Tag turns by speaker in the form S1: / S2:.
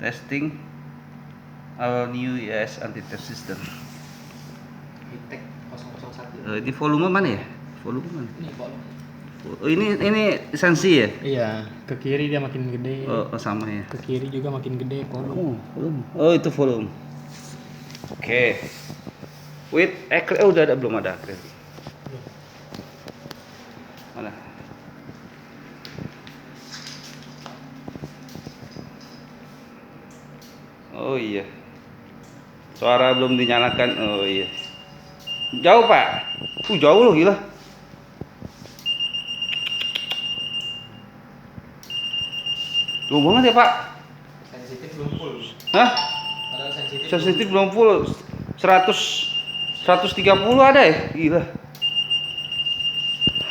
S1: Testing our new ES anti-theft system.
S2: Hitech 001.
S1: Ini volume mana ya? Volume mana?
S2: Ini volume.
S1: Oh, ini sensi ya?
S2: Iya, ke kiri dia makin gede.
S1: Oh, sama ya.
S2: Ke kiri juga makin gede volume.
S1: Oh, itu volume. Oke. With acrylic, udah ada belum ada acrylic? Mana? Oh iya. Suara belum dinyalakan. Oh iya. Jauh, Pak. Jauh loh, gila. Jauh banget ya, Pak.
S2: Sensitif belum full.
S1: Hah?
S2: Padahal sensitif.
S1: Sensitif belum full. 130 ada ya? Gila.